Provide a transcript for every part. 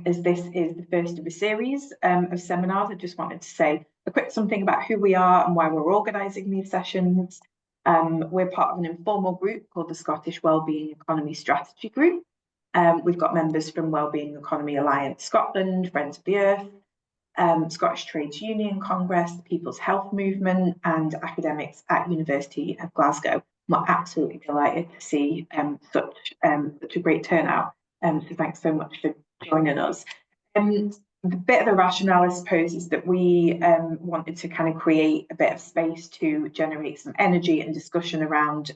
as this is the first of a series of seminars, I just wanted to say a quick something about who we are and why we're organising these sessions. We're part of an informal group called the Scottish Wellbeing Economy Strategy Group. We've got members from Wellbeing Economy Alliance Scotland, Friends of the Earth, Scottish Trades Union Congress, the People's Health Movement, and academics at University of Glasgow. We're absolutely delighted to see such a great turnout. So thanks so much for joining us. The bit of the rationale, I suppose, is that we wanted to kind of create a bit of space to generate some energy and discussion around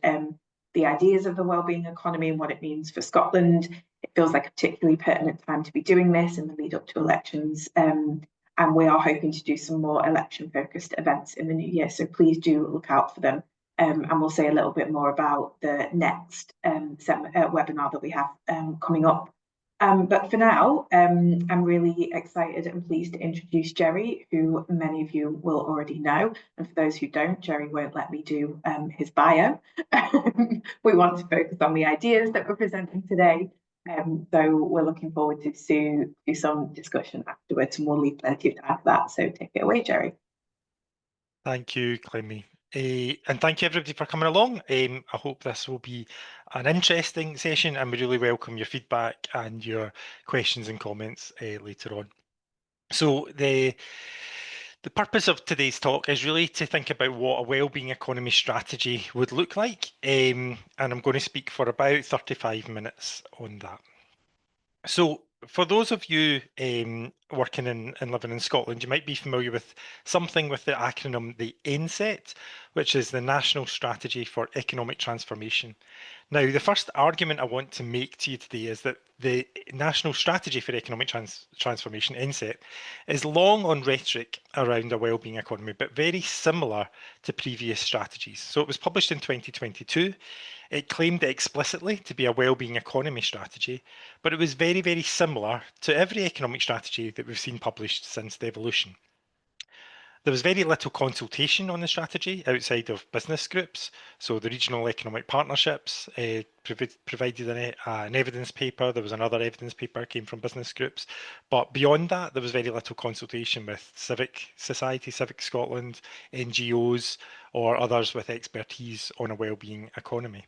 the ideas of the wellbeing economy and what it means for Scotland. It feels like a particularly pertinent time to be doing this in the lead up to elections. And we are hoping to do some more election-focused events in the new year, so please do look out for them. And we'll say a little bit more about the next webinar that we have coming up. But for now, I'm really excited and pleased to introduce Gerry, who many of you will already know. And for those who don't, Gerry won't let me do his bio. We want to focus on the ideas that we're presenting today. So we're looking forward to some discussion afterwards, and we'll leave plenty of time for that. So take it away, Gerry. Thank you, Clemmy. And thank you everybody for coming along. I hope this will be an interesting session, and we really welcome your feedback and your questions and comments later on. So the purpose of today's talk is really to think about what a wellbeing economy strategy would look like, and I'm going to speak for about 35 minutes on that. So for those of you working and living in Scotland, you might be familiar with something with the acronym the NSET, which is the National Strategy for Economic Transformation. Now, the first argument I want to make to you today is that the National Strategy for Economic Transformation, NSET, is long on rhetoric around a wellbeing economy, but very similar to previous strategies. So it was published in 2022. It claimed explicitly to be a wellbeing economy strategy, but it was very, very similar to every economic strategy that we've seen published since devolution. There was very little consultation on the strategy outside of business groups. So the regional economic partnerships provided an evidence paper. There was another evidence paper came from business groups. But beyond that, there was very little consultation with civic society, Civic Scotland, NGOs, or others with expertise on a wellbeing economy.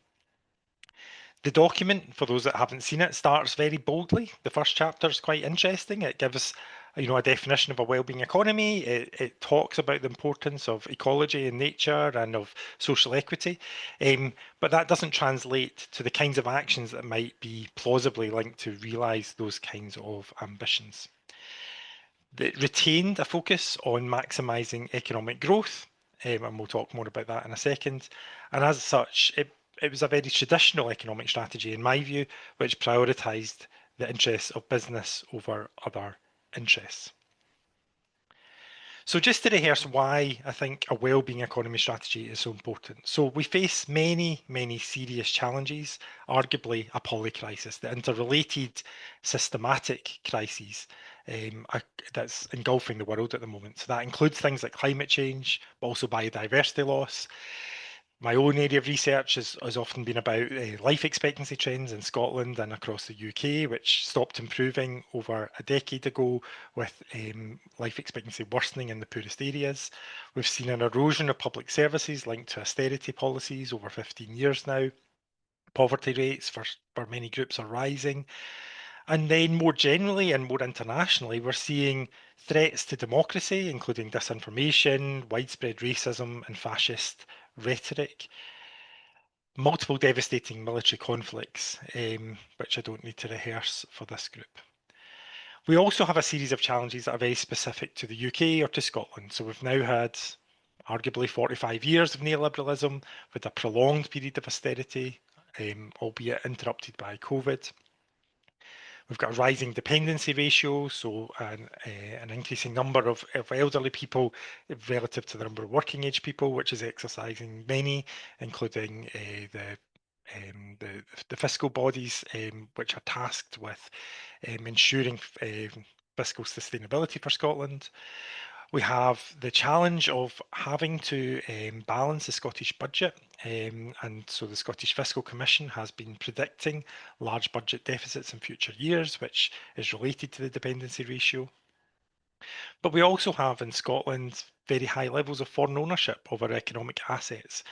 The document, for those that haven't seen it, starts very boldly. The first chapter is quite interesting. It gives a definition of a wellbeing economy. It talks about the importance of ecology and nature and of social equity, but that doesn't translate to the kinds of actions that might be plausibly linked to realise those kinds of ambitions. It retained a focus on maximising economic growth, and we'll talk more about that in a second. And as such, it was a very traditional economic strategy, in my view, which prioritised the interests of business over other interests. So just to rehearse why I think a wellbeing economy strategy is so important. So we face many, many serious challenges, arguably a polycrisis, the interrelated systematic crises that's engulfing the world at the moment. So that includes things like climate change, but also biodiversity loss. My own area of research has often been about life expectancy trends in Scotland and across the UK, which stopped improving over a decade ago with life expectancy worsening in the poorest areas. We've seen an erosion of public services linked to austerity policies over 15 years now. Poverty rates for many groups are rising. And then more generally and more internationally, we're seeing threats to democracy, including disinformation, widespread racism and fascist rhetoric, multiple devastating military conflicts, which I don't need to rehearse for this group. We also have a series of challenges that are very specific to the UK or to Scotland. So we've now had arguably 45 years of neoliberalism with a prolonged period of austerity, albeit interrupted by COVID. We've got a rising dependency ratio, so an increasing number of elderly people relative to the number of working age people, which is exercising many, including the fiscal bodies, which are tasked with ensuring fiscal sustainability for Scotland. We have the challenge of having to balance the Scottish budget, and so the Scottish Fiscal Commission has been predicting large budget deficits in future years, which is related to the dependency ratio. But we also have in Scotland very high levels of foreign ownership of our economic assets,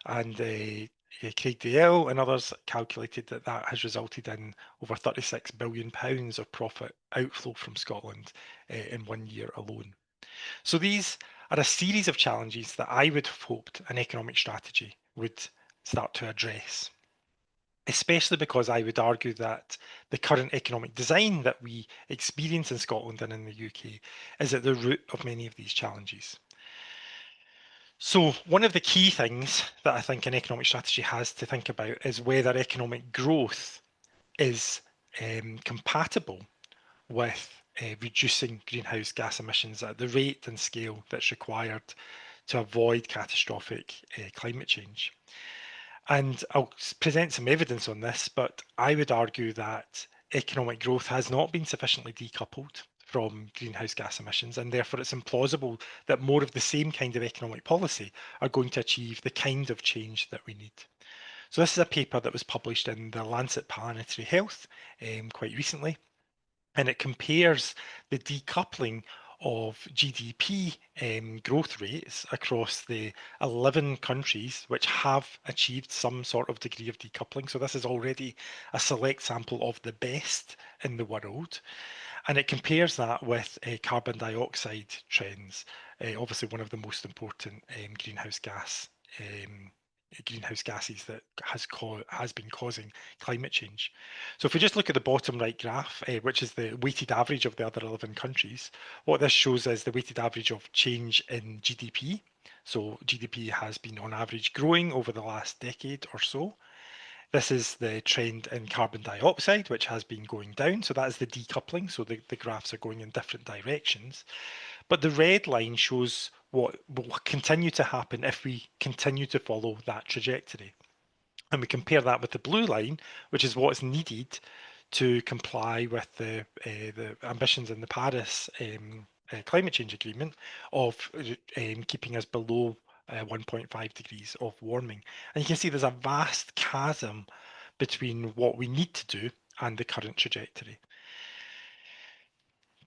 and Craig Dale and others calculated that that has resulted in over £36 billion of profit outflow from Scotland in 1 year alone. So these are a series of challenges that I would have hoped an economic strategy would start to address, especially because I would argue that the current economic design that we experience in Scotland and in the UK is at the root of many of these challenges. So one of the key things that I think an economic strategy has to think about is whether economic growth is compatible with reducing greenhouse gas emissions at the rate and scale that's required to avoid catastrophic climate change. And I'll present some evidence on this, but I would argue that economic growth has not been sufficiently decoupled from greenhouse gas emissions, and therefore it's implausible that more of the same kind of economic policy are going to achieve the kind of change that we need. So this is a paper that was published in the Lancet Planetary Health quite recently, and it compares the decoupling of GDP growth rates across the 11 countries which have achieved some sort of degree of decoupling. So this is already a select sample of the best in the world. And it compares that with carbon dioxide trends, obviously one of the most important greenhouse gases that has been causing climate change. So if we just look at the bottom right graph, which is the weighted average of the other 11 countries, what this shows is the weighted average of change in GDP. So GDP has been on average growing over the last decade or so. This is the trend in carbon dioxide, which has been going down. So that is the decoupling. So the graphs are going in different directions. But the red line shows what will continue to happen if we continue to follow that trajectory. And we compare that with the blue line, which is what's needed to comply with the ambitions in the Paris climate change agreement of keeping us below 1.5 degrees of warming. And you can see there's a vast chasm between what we need to do and the current trajectory.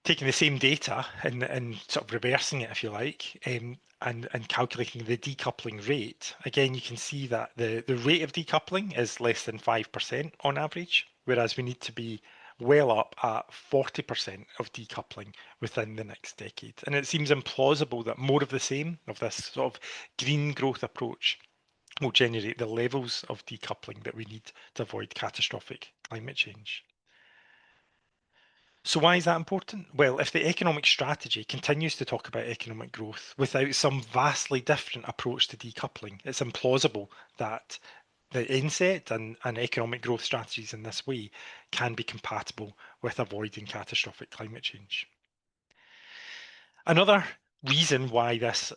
Taking the same data and sort of reversing it, if you like, and calculating the decoupling rate, again, you can see that the rate of decoupling is less than 5% on average, whereas we need to be well up at 40% of decoupling within the next decade. And it seems implausible that more of the same, of this sort of green growth approach, will generate the levels of decoupling that we need to avoid catastrophic climate change. So why is that important? Well, if the economic strategy continues to talk about economic growth without some vastly different approach to decoupling, it's implausible that the inset and economic growth strategies in this way can be compatible with avoiding catastrophic climate change. Another reason why this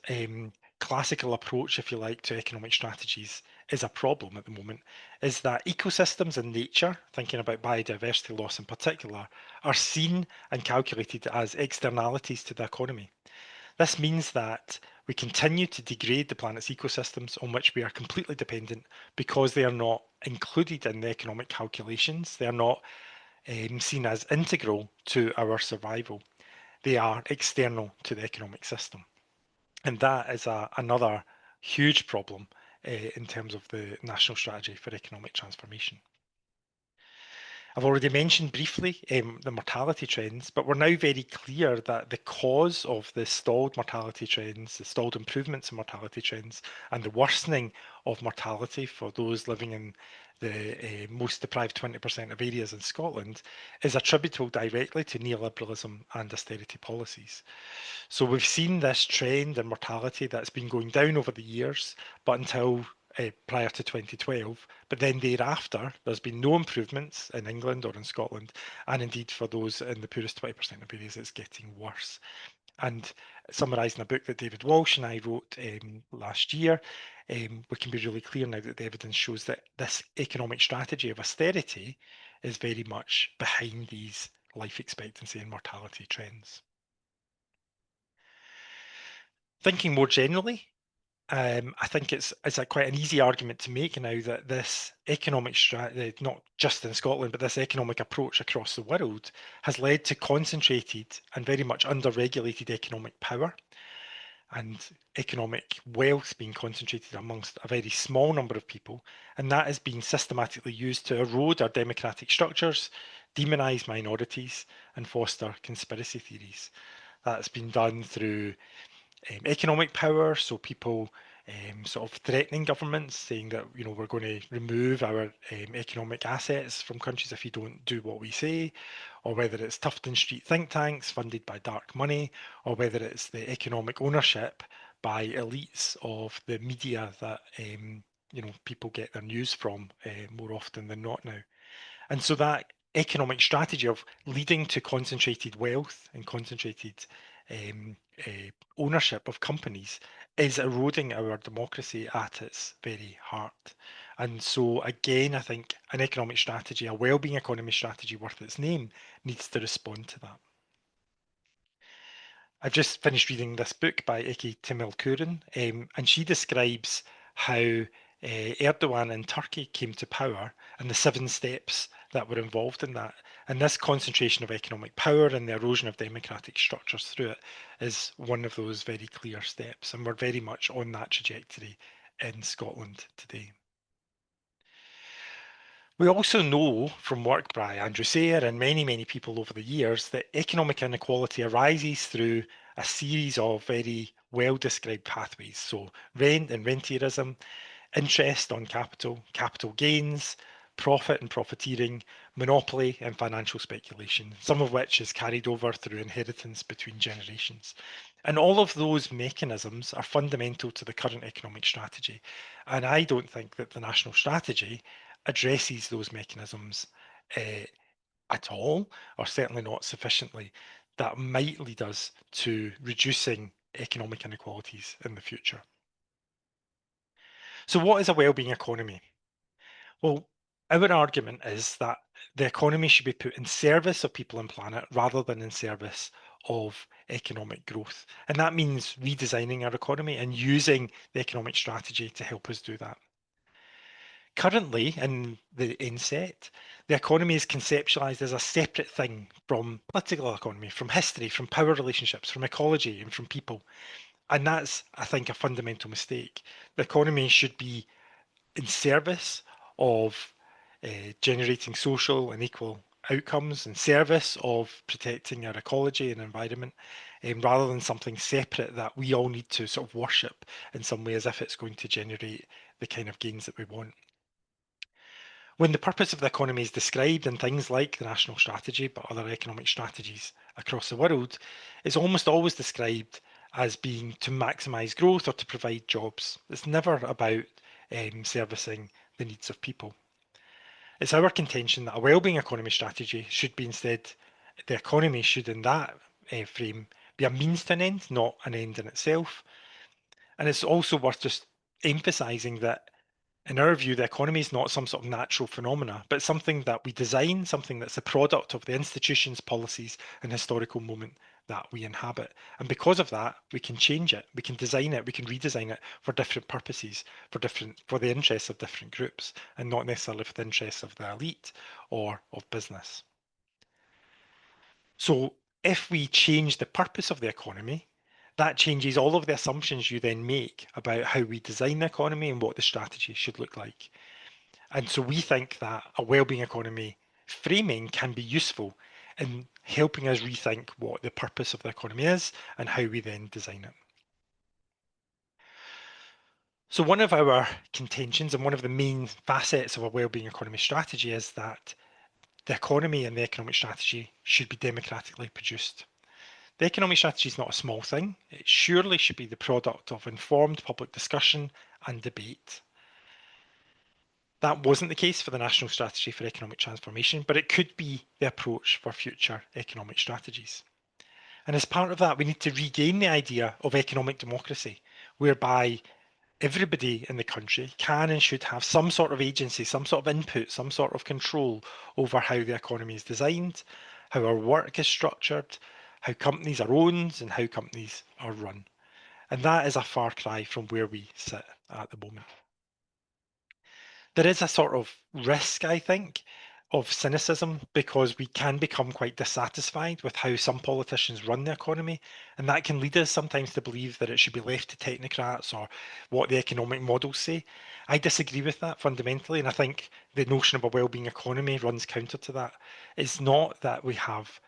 classical approach, if you like, to economic strategies is a problem at the moment is that ecosystems and nature, thinking about biodiversity loss in particular, are seen and calculated as externalities to the economy. This means that we continue to degrade the planet's ecosystems on which we are completely dependent because they are not included in the economic calculations. They are not seen as integral to our survival. They are external to the economic system. And that is another huge problem in terms of the national strategy for economic transformation. I've already mentioned briefly the mortality trends, but we're now very clear that the cause of the stalled mortality trends, the stalled improvements in mortality trends, and the worsening of mortality for those living in the most deprived 20% of areas in Scotland is attributable directly to neoliberalism and austerity policies. So we've seen this trend in mortality that's been going down over the years, but until prior to 2012, but then thereafter there's been no improvements in England or in Scotland, and indeed for those in the poorest 20% of areas it's getting worse. And summarising a book that David Walsh and I wrote last year, we can be really clear now that the evidence shows that this economic strategy of austerity is very much behind these life expectancy and mortality trends. Thinking more generally, I think it's quite an easy argument to make now that this economic strategy, not just in Scotland, but this economic approach across the world has led to concentrated and very much under-regulated economic power and economic wealth being concentrated amongst a very small number of people, and that is being systematically used to erode our democratic structures, demonise minorities, and foster conspiracy theories. That's been done through economic power, so people sort of threatening governments, saying that we're going to remove our economic assets from countries if you don't do what we say, or whether it's Tufton Street think tanks funded by dark money, or whether it's the economic ownership by elites of the media that people get their news from more often than not now. And so that economic strategy of leading to concentrated wealth and concentrated ownership of companies is eroding our democracy at its very heart. And so again, I think an economic strategy, a wellbeing economy strategy worth its name, needs to respond to that. I've just finished reading this book by Eke Temelkuran, and she describes how Erdogan in Turkey came to power and the 7 steps that were involved in that. And this concentration of economic power and the erosion of democratic structures through it is one of those very clear steps. And we're very much on that trajectory in Scotland today. We also know from work by Andrew Sayre and many, many people over the years that economic inequality arises through a series of very well-described pathways. So rent and rentierism, interest on capital, capital gains, profit and profiteering, monopoly and financial speculation, some of which is carried over through inheritance between generations. And all of those mechanisms are fundamental to the current economic strategy. And I don't think that the national strategy addresses those mechanisms at all, or certainly not sufficiently, that might lead us to reducing economic inequalities in the future. So what is a wellbeing economy? Well, our argument is that the economy should be put in service of people and planet rather than in service of economic growth. And that means redesigning our economy and using the economic strategy to help us do that. Currently, in the inset, the economy is conceptualized as a separate thing from political economy, from history, from power relationships, from ecology, and from people. And that's, I think, a fundamental mistake. The economy should be in service of generating social and equal outcomes, in service of protecting our ecology and environment, rather than something separate that we all need to sort of worship in some way as if it's going to generate the kind of gains that we want. When the purpose of the economy is described in things like the national strategy, but other economic strategies across the world, it's almost always described as being to maximise growth or to provide jobs. It's never about servicing the needs of people. It's our contention that a wellbeing economy strategy should be instead, the economy should in that frame be a means to an end, not an end in itself. And it's also worth just emphasising that in our view, the economy is not some sort of natural phenomena, but something that we design, something that's a product of the institutions, policies, and historical moment that we inhabit. And because of that, we can change it, we can design it, we can redesign it for different purposes, for the interests of different groups, and not necessarily for the interests of the elite or of business. So if we change the purpose of the economy, that changes all of the assumptions you then make about how we design the economy and what the strategy should look like. And so we think that a wellbeing economy framing can be useful in helping us rethink what the purpose of the economy is and how we then design it. So one of our contentions and one of the main facets of a wellbeing economy strategy is that the economy and the economic strategy should be democratically produced. The economic strategy is not a small thing. It surely should be the product of informed public discussion and debate. That wasn't the case for the National Strategy for Economic Transformation, but it could be the approach for future economic strategies. And as part of that, we need to regain the idea of economic democracy, whereby everybody in the country can and should have some sort of agency, some sort of input, some sort of control over how the economy is designed, how our work is structured, how companies are owned, and how companies are run. And that is a far cry from where we sit at the moment. There is a sort of risk, I think, of cynicism because we can become quite dissatisfied with how some politicians run the economy, and that can lead us sometimes to believe that it should be left to technocrats or what the economic models say. I disagree with that fundamentally, and I think the notion of a wellbeing economy runs counter to that. It's not that we have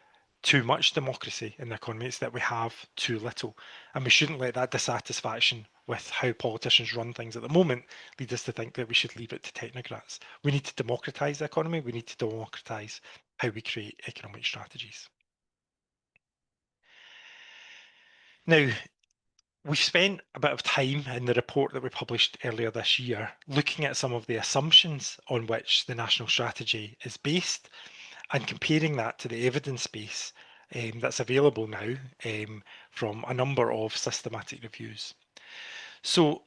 too much democracy in the economy, it's that we have too little. And we shouldn't let that dissatisfaction with how politicians run things at the moment lead us to think that we should leave it to technocrats. We need to democratise the economy, we need to democratise how we create economic strategies. Now, we've spent a bit of time in the report that we published earlier this year looking at some of the assumptions on which the national strategy is based and comparing that to the evidence base that's available now from a number of systematic reviews. So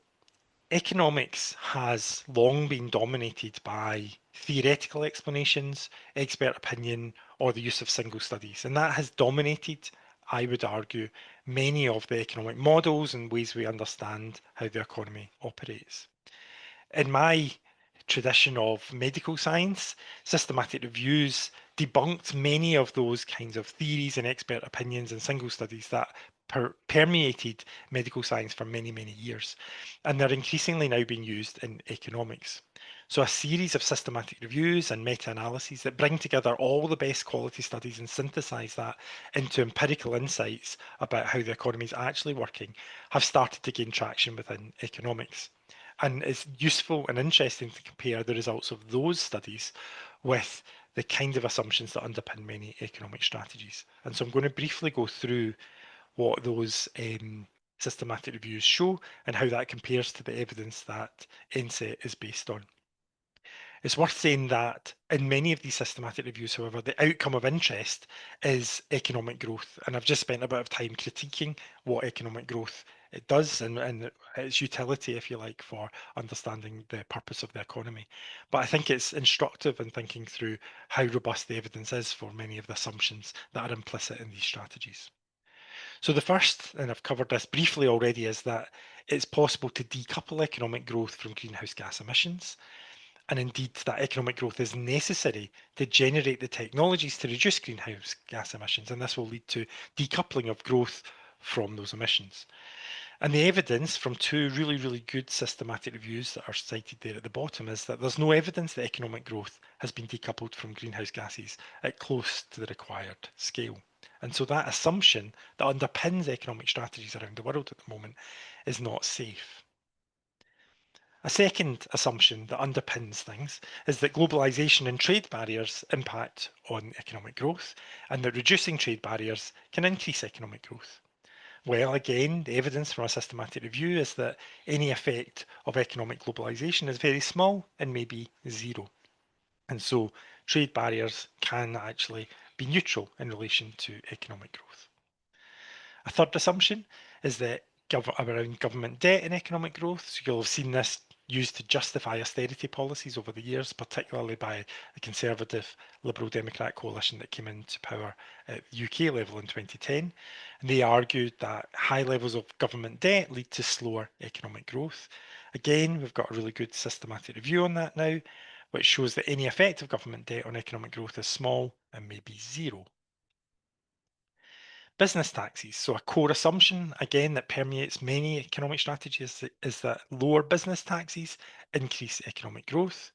economics has long been dominated by theoretical explanations, expert opinion, or the use of single studies, and that has dominated, I would argue, many of the economic models and ways we understand how the economy operates. In my tradition of medical science, systematic reviews debunked many of those kinds of theories and expert opinions and single studies that permeated medical science for many, many years. And they're increasingly now being used in economics. So a series of systematic reviews and meta-analyses that bring together all the best quality studies and synthesize that into empirical insights about how the economy is actually working have started to gain traction within economics. And it's useful and interesting to compare the results of those studies with the kind of assumptions that underpin many economic strategies. And so I'm going to briefly go through what those systematic reviews show and how that compares to the evidence that NSET is based on. It's worth saying that in many of these systematic reviews, however, the outcome of interest is economic growth. And I've just spent a bit of time critiquing what economic growth it does and its utility, if you like, for understanding the purpose of the economy. But I think it's instructive in thinking through how robust the evidence is for many of the assumptions that are implicit in these strategies. So the first, and I've covered this briefly already, is that it's possible to decouple economic growth from greenhouse gas emissions. And indeed, that economic growth is necessary to generate the technologies to reduce greenhouse gas emissions, and this will lead to decoupling of growth from those emissions. And the evidence from two really, really good systematic reviews that are cited there at the bottom is that there's no evidence that economic growth has been decoupled from greenhouse gases at close to the required scale. And so that assumption that underpins economic strategies around the world at the moment is not safe. A second assumption that underpins things is that globalisation and trade barriers impact on economic growth, and that reducing trade barriers can increase economic growth. Well, again, the evidence from a systematic review is that any effect of economic globalisation is very small and maybe zero. And so trade barriers can actually be neutral in relation to economic growth. A third assumption is that around government debt and economic growth. So you'll have seen this used to justify austerity policies over the years, particularly by the Conservative Liberal Democrat coalition that came into power at the UK level in 2010. And they argued that high levels of government debt lead to slower economic growth. Again, we've got a really good systematic review on that now, which shows that any effect of government debt on economic growth is small and maybe zero. Business taxes. So a core assumption, again, that permeates many economic strategies is that lower business taxes increase economic growth.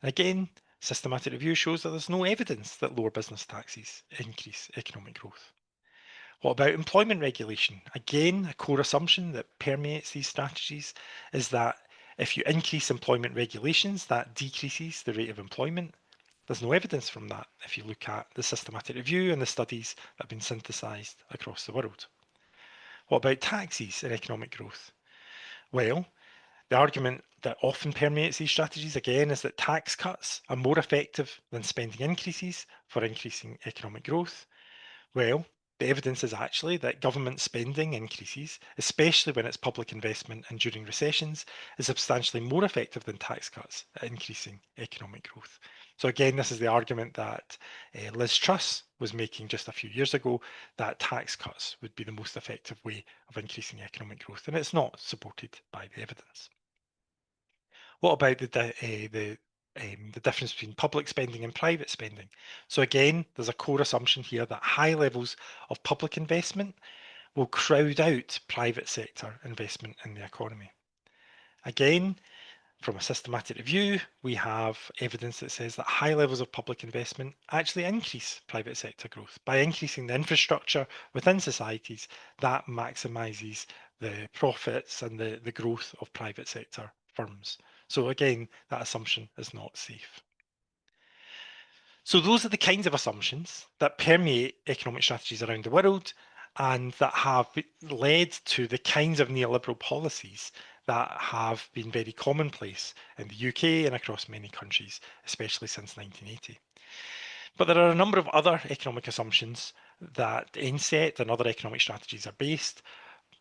And again, systematic review shows that there's no evidence that lower business taxes increase economic growth. What about employment regulation? Again, a core assumption that permeates these strategies is that if you increase employment regulations, that decreases the rate of employment. There's no evidence from that if you look at the systematic review and the studies that have been synthesised across the world. What about taxes and economic growth? Well, the argument that often permeates these strategies again is that tax cuts are more effective than spending increases for increasing economic growth. Well, the evidence is actually that government spending increases, especially when it's public investment and during recessions, is substantially more effective than tax cuts at increasing economic growth. So again, this is the argument that Liz Truss was making just a few years ago, that tax cuts would be the most effective way of increasing economic growth, and it's not supported by the evidence. What about the difference between public spending and private spending? So again, there's a core assumption here that high levels of public investment will crowd out private sector investment in the economy. Again, from a systematic review, we have evidence that says that high levels of public investment actually increase private sector growth. By increasing the infrastructure within societies, that maximises the profits and the growth of private sector firms. So again, that assumption is not safe. So those are the kinds of assumptions that permeate economic strategies around the world and that have led to the kinds of neoliberal policies that have been very commonplace in the UK and across many countries, especially since 1980. But there are a number of other economic assumptions that NSET and other economic strategies are based,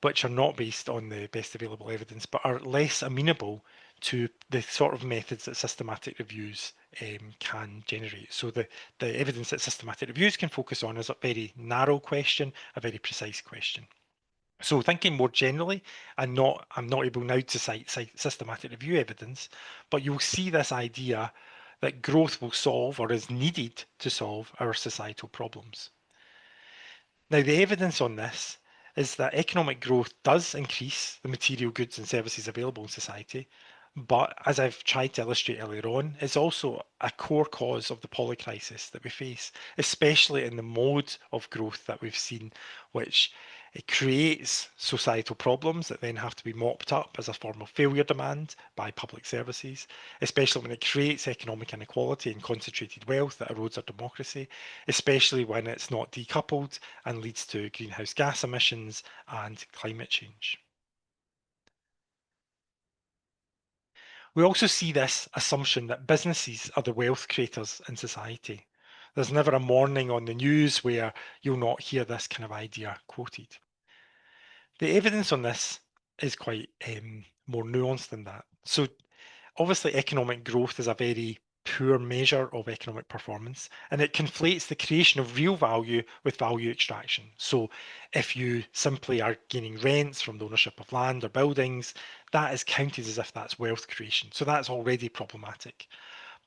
which are not based on the best available evidence, but are less amenable to the sort of methods that systematic reviews can generate. So the evidence that systematic reviews can focus on is a very narrow question, a very precise question. So thinking more generally, I'm not able now to cite systematic review evidence, but you'll see this idea that growth will solve or is needed to solve our societal problems. Now, the evidence on this is that economic growth does increase the material goods and services available in society, but as I've tried to illustrate earlier on, it's also a core cause of the polycrisis that we face, especially in the mode of growth that we've seen, which it creates societal problems that then have to be mopped up as a form of failure demand by public services, especially when it creates economic inequality and concentrated wealth that erodes our democracy, especially when it's not decoupled and leads to greenhouse gas emissions and climate change. We also see this assumption that businesses are the wealth creators in society. There's never a morning on the news where you'll not hear this kind of idea quoted. The evidence on this is quite more nuanced than that. So obviously economic growth is a very poor measure of economic performance, and it conflates the creation of real value with value extraction. So if you simply are gaining rents from the ownership of land or buildings, that is counted as if that's wealth creation. So that's already problematic.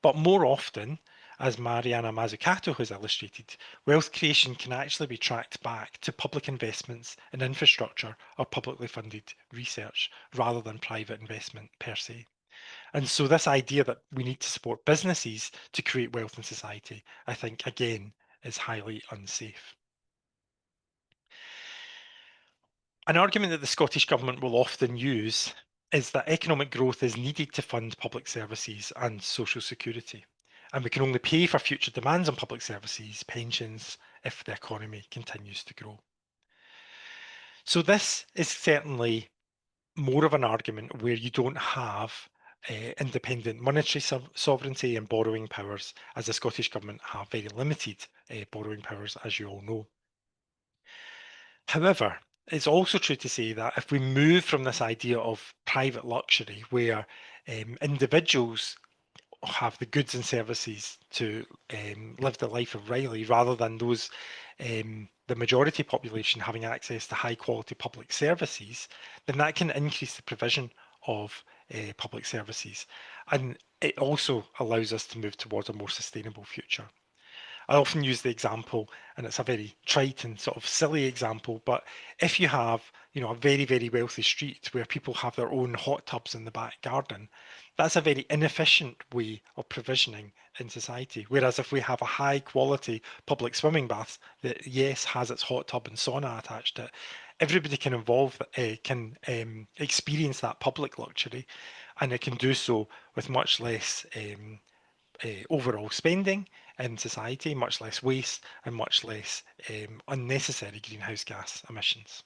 But more often, as Mariana Mazzucato has illustrated, wealth creation can actually be tracked back to public investments in infrastructure or publicly funded research rather than private investment per se. And so this idea that we need to support businesses to create wealth in society, I think, again, is highly unsafe. An argument that the Scottish Government will often use is that economic growth is needed to fund public services and social security. And we can only pay for future demands on public services, pensions, if the economy continues to grow. So this is certainly more of an argument where you don't have independent monetary sovereignty and borrowing powers, as the Scottish Government have very limited borrowing powers, as you all know. However, it's also true to say that if we move from this idea of private luxury, where individuals have the goods and services to live the life of Riley, rather than those the majority population having access to high quality public services, then that can increase the provision of public services, and it also allows us to move towards a more sustainable future. I often use the example, and it's a very trite and sort of silly example, but if you have, a very, very wealthy street where people have their own hot tubs in the back garden, that's a very inefficient way of provisioning in society. Whereas if we have a high quality public swimming bath that, yes, has its hot tub and sauna attached to it, everybody can experience that public luxury, and it can do so with much less overall spending in society, much less waste and much less unnecessary greenhouse gas emissions.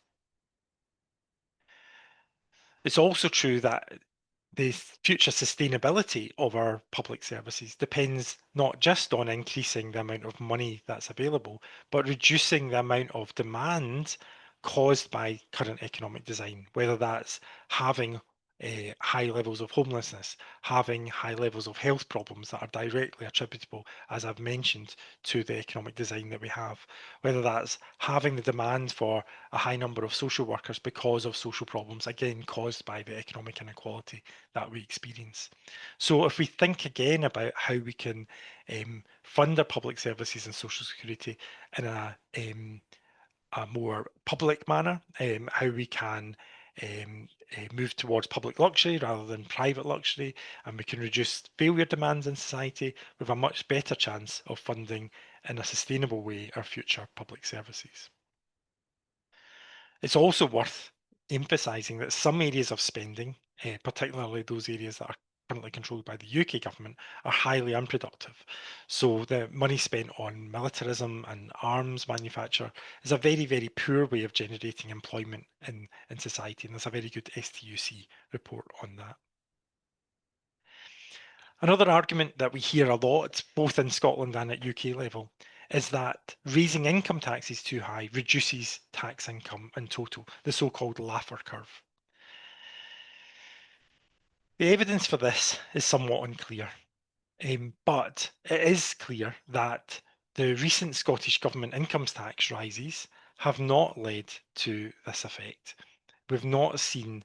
It's also true that the future sustainability of our public services depends not just on increasing the amount of money that's available, but reducing the amount of demand caused by current economic design, whether that's having high levels of homelessness, having high levels of health problems that are directly attributable, as I've mentioned, to the economic design that we have, whether that's having the demand for a high number of social workers because of social problems, again, caused by the economic inequality that we experience. So if we think again about how we can fund our public services and social security in a more public manner, how we can move towards public luxury rather than private luxury, and we can reduce failure demands in society, we have a much better chance of funding in a sustainable way our future public services. It's also worth emphasising that some areas of spending, particularly those areas that are currently controlled by the UK government, are highly unproductive. So the money spent on militarism and arms manufacture is a very, very poor way of generating employment in society, and there's a very good STUC report on that. Another argument that we hear a lot, both in Scotland and at UK level, is that raising income taxes too high reduces tax income in total, the so-called Laffer curve. The evidence for this is somewhat unclear, but it is clear that the recent Scottish Government income tax rises have not led to this effect. We've not seen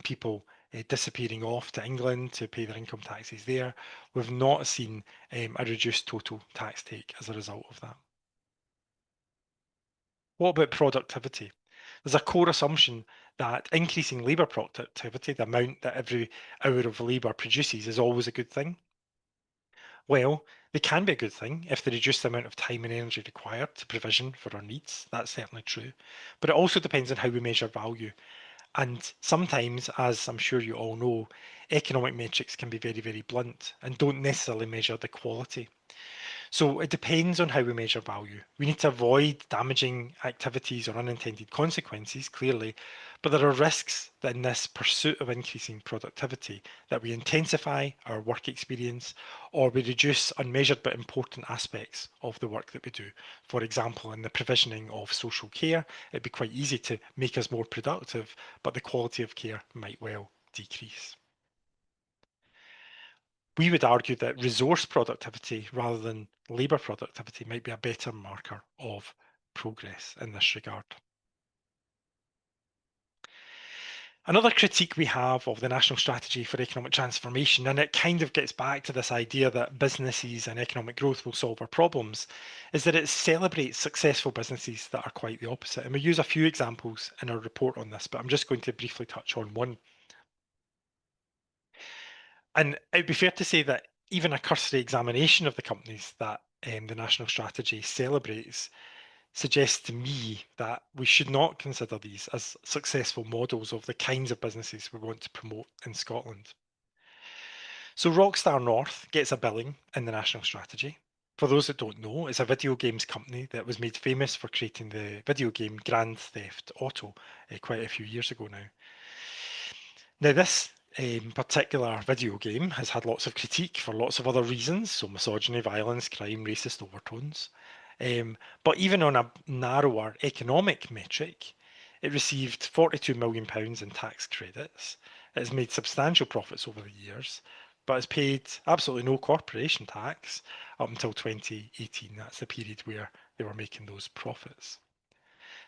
people disappearing off to England to pay their income taxes there. We've not seen a reduced total tax take as a result of that. What about productivity? There's a core assumption that increasing labour productivity, the amount that every hour of labour produces, is always a good thing. Well, they can be a good thing if they reduce the amount of time and energy required to provision for our needs. That's certainly true. But it also depends on how we measure value. And sometimes, as I'm sure you all know, economic metrics can be very, very blunt and don't necessarily measure the quality. So it depends on how we measure value. We need to avoid damaging activities or unintended consequences, clearly, but there are risks that in this pursuit of increasing productivity that we intensify our work experience or we reduce unmeasured but important aspects of the work that we do. For example, in the provisioning of social care, it'd be quite easy to make us more productive, but the quality of care might well decrease. We would argue that resource productivity rather than labour productivity might be a better marker of progress in this regard. Another critique we have of the National Strategy for Economic Transformation, and it kind of gets back to this idea that businesses and economic growth will solve our problems, is that it celebrates successful businesses that are quite the opposite. And we use a few examples in our report on this, but I'm just going to briefly touch on one. And it'd be fair to say that even a cursory examination of the companies that the national strategy celebrates suggests to me that we should not consider these as successful models of the kinds of businesses we want to promote in Scotland. So Rockstar North gets a billing in the national strategy. For those that don't know, it's a video games company that was made famous for creating the video game Grand Theft Auto quite a few years ago now. Now, this particular video game has had lots of critique for lots of other reasons, so misogyny, violence, crime, racist overtones. But even on a narrower economic metric, it received £42 million in tax credits. It has made substantial profits over the years, but has paid absolutely no corporation tax up until 2018. That's the period where they were making those profits.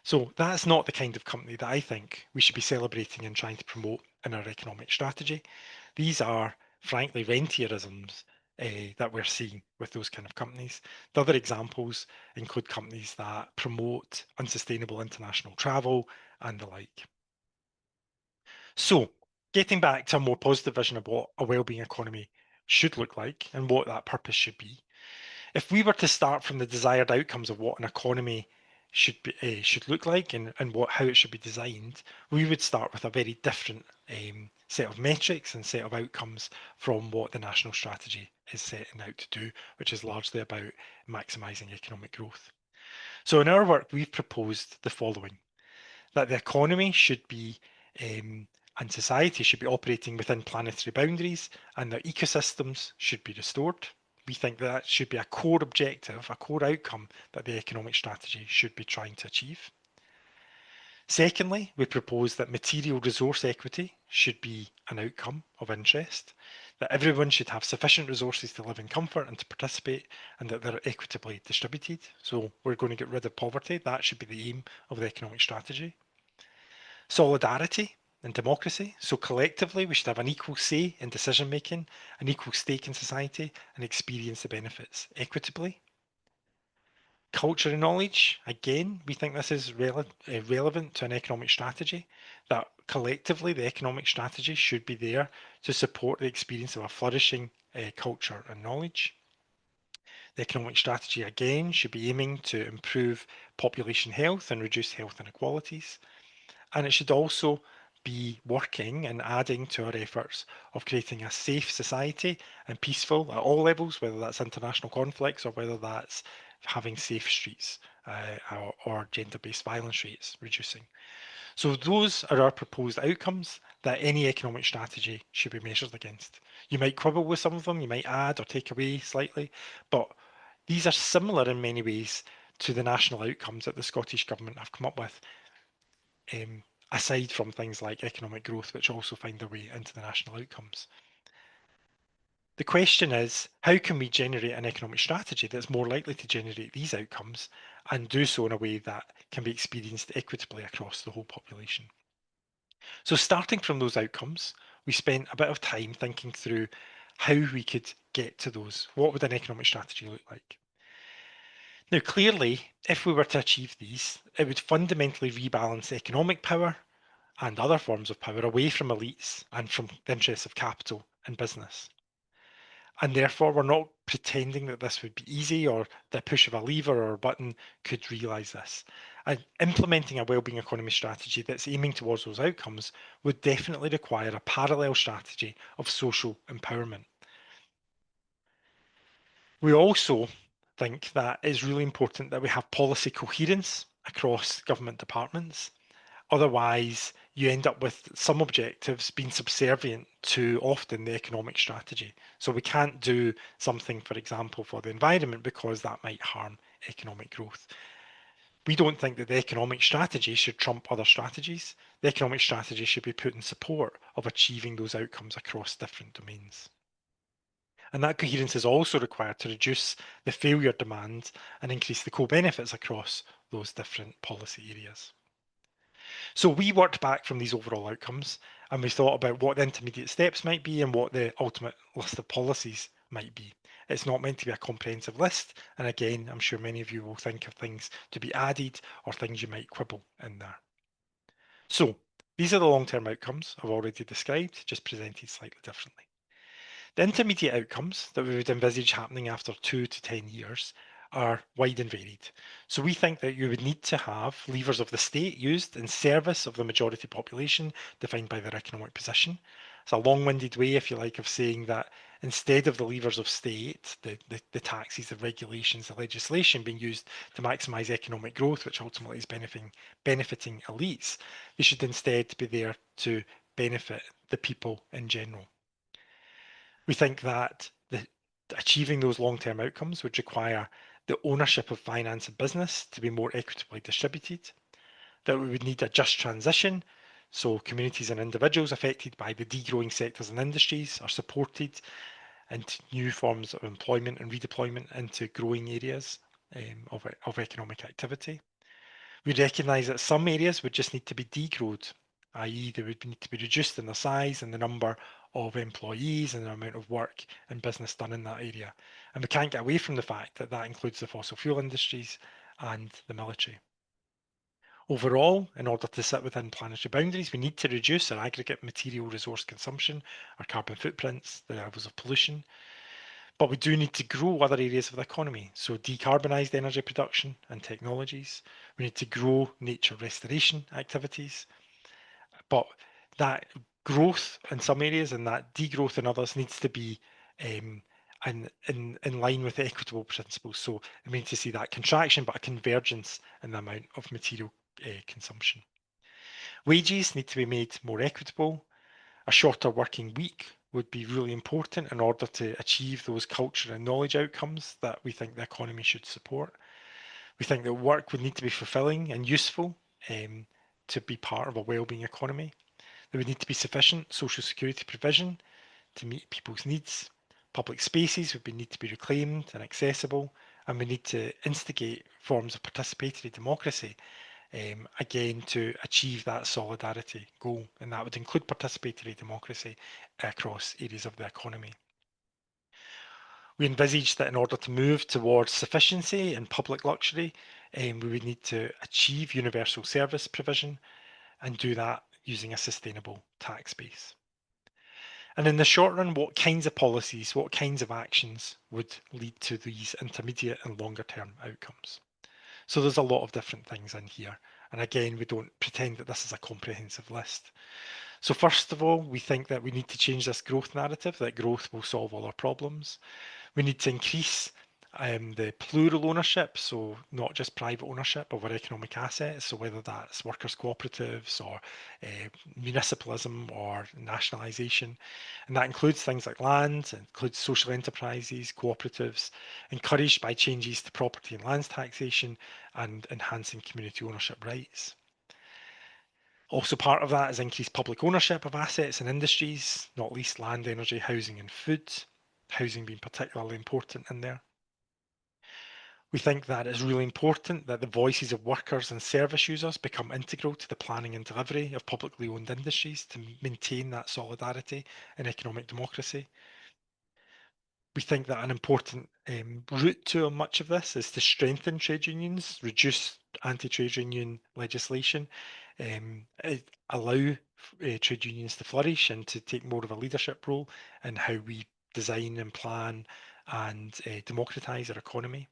So that's not the kind of company that I think we should be celebrating and trying to promote in our economic strategy. These are, frankly, rentierisms that we're seeing with those kind of companies. The other examples include companies that promote unsustainable international travel and the like. So, getting back to a more positive vision of what a wellbeing economy should look like and what that purpose should be. If we were to start from the desired outcomes of what an economy should look like and how it should be designed, we would start with a very different set of metrics and set of outcomes from what the national strategy is setting out to do, which is largely about maximising economic growth. So in our work, we've proposed the following: that the economy should be and society should be operating within planetary boundaries, and that ecosystems should be restored. We think that should be a core objective, a core outcome that the economic strategy should be trying to achieve. Secondly, we propose that material resource equity should be an outcome of interest, that everyone should have sufficient resources to live in comfort and to participate, and that they're equitably distributed. So we're going to get rid of poverty. That should be the aim of the economic strategy. Solidarity and democracy. So collectively, we should have an equal say in decision making, an equal stake in society, and experience the benefits equitably. Culture and knowledge, again, we think this is relevant to an economic strategy, that collectively the economic strategy should be there to support the experience of a flourishing culture and knowledge. The economic strategy, again, should be aiming to improve population health and reduce health inequalities. And it should also be working and adding to our efforts of creating a safe society and peaceful at all levels, whether that's international conflicts or whether that's having safe streets or gender-based violence rates reducing. So those are our proposed outcomes that any economic strategy should be measured against. You might quibble with some of them, you might add or take away slightly, but these are similar in many ways to the national outcomes that the Scottish Government have come up with, aside from things like economic growth, which also find their way into the national outcomes. The question is, how can we generate an economic strategy that's more likely to generate these outcomes and do so in a way that can be experienced equitably across the whole population? So starting from those outcomes, we spent a bit of time thinking through how we could get to those. What would an economic strategy look like? Now, clearly, if we were to achieve these, it would fundamentally rebalance economic power and other forms of power away from elites and from the interests of capital and business. And therefore, we're not pretending that this would be easy or the push of a lever or a button could realise this. And implementing a wellbeing economy strategy that's aiming towards those outcomes would definitely require a parallel strategy of social empowerment. We also think that it's really important that we have policy coherence across government departments. Otherwise, you end up with some objectives being subservient to often the economic strategy. So we can't do something, for example, for the environment because that might harm economic growth. We don't think that the economic strategy should trump other strategies. The economic strategy should be put in support of achieving those outcomes across different domains. And that coherence is also required to reduce the failure demand and increase the co-benefits across those different policy areas. So we worked back from these overall outcomes and we thought about what the intermediate steps might be and what the ultimate list of policies might be. It's not meant to be a comprehensive list. And again, I'm sure many of you will think of things to be added or things you might quibble in there. So these are the long-term outcomes I've already described, just presented slightly differently. The intermediate outcomes that we would envisage happening after 2 to 10 years are wide and varied. So we think that you would need to have levers of the state used in service of the majority population defined by their economic position. It's a long-winded way, if you like, of saying that instead of the levers of state, the taxes, the regulations, the legislation being used to maximise economic growth, which ultimately is benefiting elites, they should instead be there to benefit the people in general. We think that achieving those long-term outcomes would require the ownership of finance and business to be more equitably distributed, that we would need a just transition, so communities and individuals affected by the degrowing sectors and industries are supported into new forms of employment and redeployment into growing areas of economic activity. We recognise that some areas would just need to be degrowed, i.e. they would need to be reduced in their size and the number of employees and the amount of work and business done in that area. And we can't get away from the fact that that includes the fossil fuel industries and the military. Overall, in order to sit within planetary boundaries, we need to reduce our aggregate material resource consumption, our carbon footprints, the levels of pollution. But we do need to grow other areas of the economy, so decarbonised energy production and technologies. We need to grow nature restoration activities. But that growth in some areas and that degrowth in others needs to be in line with equitable principles. So we need to see that contraction, but a convergence in the amount of material consumption. Wages need to be made more equitable. A shorter working week would be really important in order to achieve those culture and knowledge outcomes that we think the economy should support. We think that work would need to be fulfilling and useful. to be part of a wellbeing economy. There would need to be sufficient social security provision to meet people's needs. Public spaces would need to be reclaimed and accessible, and we need to instigate forms of participatory democracy, again, to achieve that solidarity goal, and that would include participatory democracy across areas of the economy. We envisage that in order to move towards sufficiency and public luxury, we would need to achieve universal service provision and do that using a sustainable tax base. And in the short run, what kinds of policies, what kinds of actions would lead to these intermediate and longer term outcomes? So there's a lot of different things in here. And again, we don't pretend that this is a comprehensive list. So first of all, we think that we need to change this growth narrative, that growth will solve all our problems. We need to increase the plural ownership, so not just private ownership of our economic assets, so whether that's workers' cooperatives or municipalism or nationalisation. And that includes things like land, it includes social enterprises, cooperatives, encouraged by changes to property and land taxation and enhancing community ownership rights. Also part of that is increased public ownership of assets and industries, not least land, energy, housing and food, housing being particularly important in there. We think that it's really important that the voices of workers and service users become integral to the planning and delivery of publicly owned industries to maintain that solidarity and economic democracy. We think that an important route to much of this is to strengthen trade unions, reduce anti-trade union legislation, allow trade unions to flourish and to take more of a leadership role in how we design and plan and democratise our economy.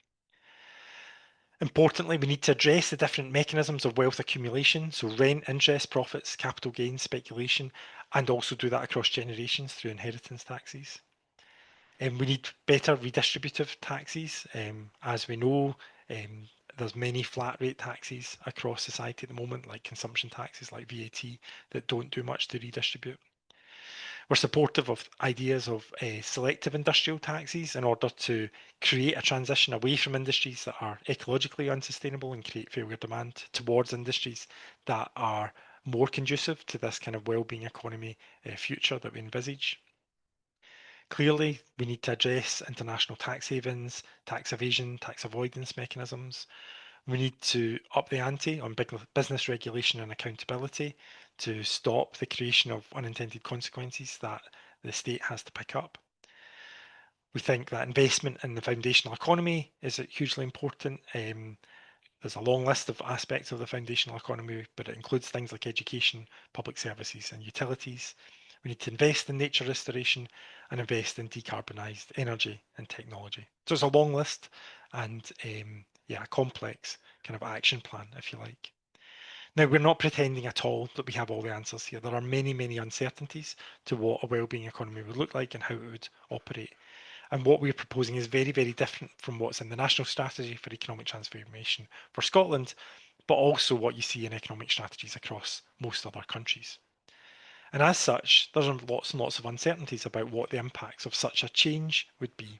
Importantly, we need to address the different mechanisms of wealth accumulation, so rent, interest, profits, capital gains, speculation, and also do that across generations through inheritance taxes. We need better redistributive taxes. As we know, there's many flat rate taxes across society at the moment, like consumption taxes, like VAT, that don't do much to redistribute. We're supportive of ideas of selective industrial taxes in order to create a transition away from industries that are ecologically unsustainable and create failure demand towards industries that are more conducive to this kind of wellbeing economy future that we envisage. Clearly, we need to address international tax havens, tax evasion, tax avoidance mechanisms. We need to up the ante on business regulation and accountability to stop the creation of unintended consequences that the state has to pick up. We think that investment in the foundational economy is hugely important. There's a long list of aspects of the foundational economy, but it includes things like education, public services and utilities. We need to invest in nature restoration and invest in decarbonised energy and technology. So it's a long list and a complex kind of action plan, if you like. Now, we're not pretending at all that we have all the answers here. There are many, many uncertainties to what a wellbeing economy would look like and how it would operate. And what we're proposing is very, very different from what's in the National Strategy for Economic Transformation for Scotland, but also what you see in economic strategies across most other countries. And as such, there's lots and lots of uncertainties about what the impacts of such a change would be.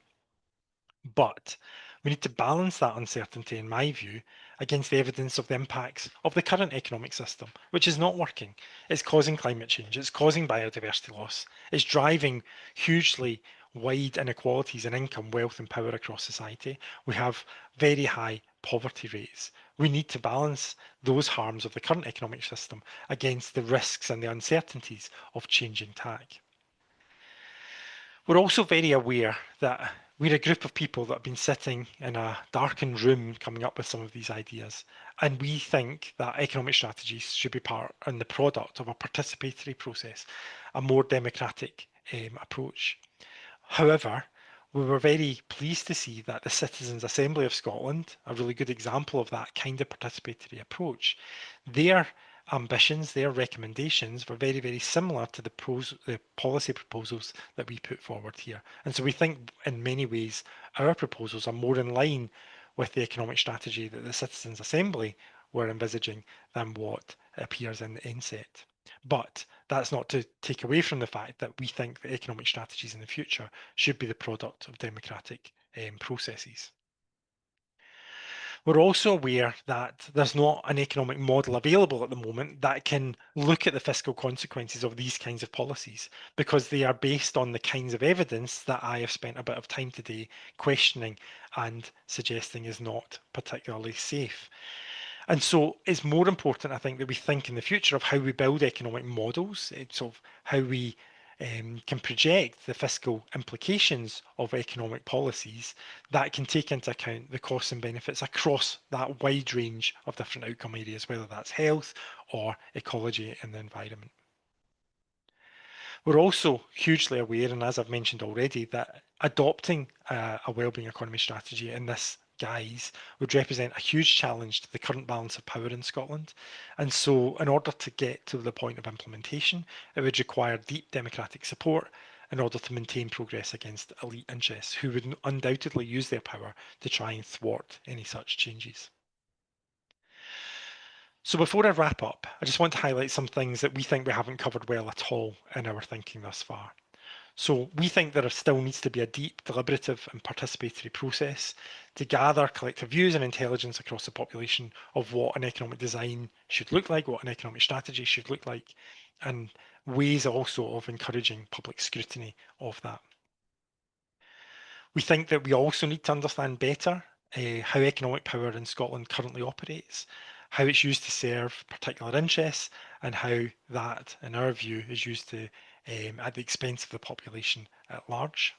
But we need to balance that uncertainty, in my view, against the evidence of the impacts of the current economic system, which is not working. It's causing climate change, it's causing biodiversity loss, it's driving hugely wide inequalities in income, wealth and power across society. We have very high poverty rates. We need to balance those harms of the current economic system against the risks and the uncertainties of changing tack. We're also very aware that we're a group of people that have been sitting in a darkened room coming up with some of these ideas. And we think that economic strategies should be part and the product of a participatory process, a more democratic approach. However, we were very pleased to see that the Citizens' Assembly of Scotland, a really good example of that kind of participatory approach, their ambitions, their recommendations were very, very similar to the policy proposals that we put forward here. And so we think in many ways our proposals are more in line with the economic strategy that the Citizens' Assembly were envisaging than what appears in the NSET. But that's not to take away from the fact that we think that economic strategies in the future should be the product of democratic processes. We're also aware that there's not an economic model available at the moment that can look at the fiscal consequences of these kinds of policies, because they are based on the kinds of evidence that I have spent a bit of time today questioning and suggesting is not particularly safe. And so it's more important, I think, that we think in the future of how we build economic models, sort of how we can project the fiscal implications of economic policies that can take into account the costs and benefits across that wide range of different outcome areas, whether that's health or ecology and the environment. We're also hugely aware, and as I've mentioned already, that adopting a wellbeing economy strategy in this guise would represent a huge challenge to the current balance of power in Scotland. And so in order to get to the point of implementation, it would require deep democratic support in order to maintain progress against elite interests who would undoubtedly use their power to try and thwart any such changes. So before I wrap up, I just want to highlight some things that we think we haven't covered well at all in our thinking thus far. So we think there still needs to be a deep, deliberative and participatory process to gather collective views and intelligence across the population of what an economic design should look like, what an economic strategy should look like, and ways also of encouraging public scrutiny of that. We think that we also need to understand better how economic power in Scotland currently operates, how it's used to serve particular interests, and how that, in our view, is used to at the expense of the population at large.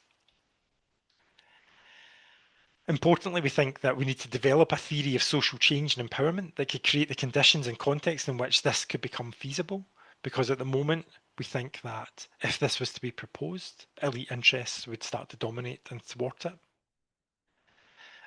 Importantly, we think that we need to develop a theory of social change and empowerment that could create the conditions and context in which this could become feasible, because at the moment we think that if this was to be proposed, elite interests would start to dominate and thwart it.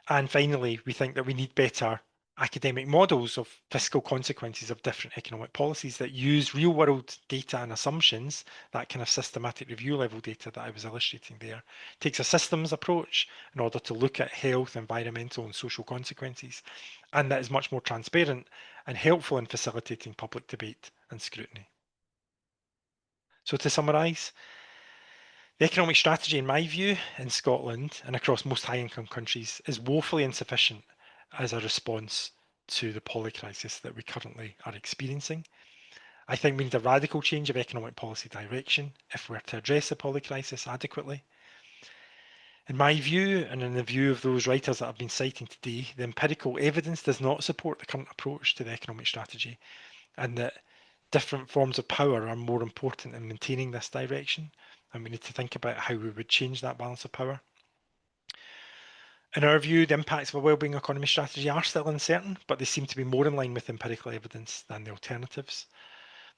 And finally, we think that we need better academic models of fiscal consequences of different economic policies that use real world data and assumptions, that kind of systematic review level data that I was illustrating there, takes a systems approach in order to look at health, environmental and social consequences, and that is much more transparent and helpful in facilitating public debate and scrutiny. So to summarise, the economic strategy, in my view, in Scotland and across most high-income countries is woefully insufficient as a response to the polycrisis that we currently are experiencing. I think we need a radical change of economic policy direction if we're to address the polycrisis adequately. In my view, and in the view of those writers that I've been citing today, the empirical evidence does not support the current approach to the economic strategy, and that different forms of power are more important in maintaining this direction, and we need to think about how we would change that balance of power. In our view, the impacts of a wellbeing economy strategy are still uncertain, but they seem to be more in line with empirical evidence than the alternatives.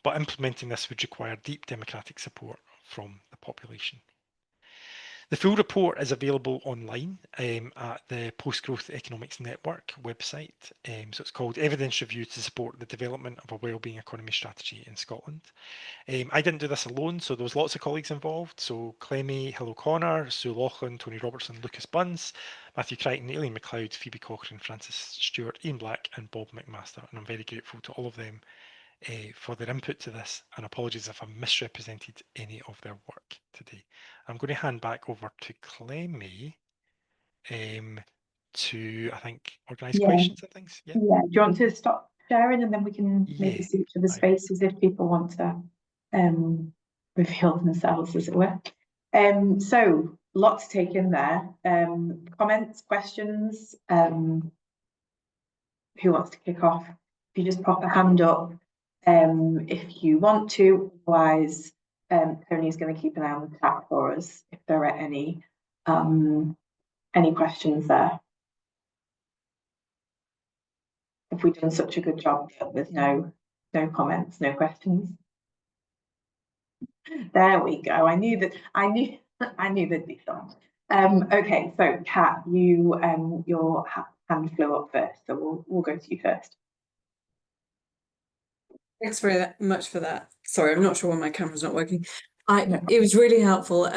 But implementing this would require deep democratic support from the population. The full report is available online at the Post-Growth Economics Network website. So it's called Evidence Review to Support the Development of a Wellbeing Economy Strategy in Scotland. I didn't do this alone, so there was lots of colleagues involved. So Clemmy Hill O'Connor, Sue Laughlin, Tony Robertson, Lucas Bunce, Matthew Crichton, Aileen McLeod, Phoebe Cochrane, Francis Stewart, Ian Black and Bob McMaster. And I'm very grateful to all of them for their input to this, and apologies if I've misrepresented any of their work today. I'm going to hand back over to Clemmy to, I think, organise questions and things. Yeah. Do you want to stop sharing and then we can maybe switch to the spaces if people want to reveal themselves, as it were. So lots to take in there. Comments, questions. Who wants to kick off? If you just pop a hand up if you want to, otherwise Tony's going to keep an eye on the chat for us if there are any questions there. Have we done such a good job with no comments, no questions? There we go. I knew there'd be some. Okay, so Kat, your hand flew up first, so we'll go to you first. Thanks very much for that. Sorry, I'm not sure why my camera's not working. It was really helpful.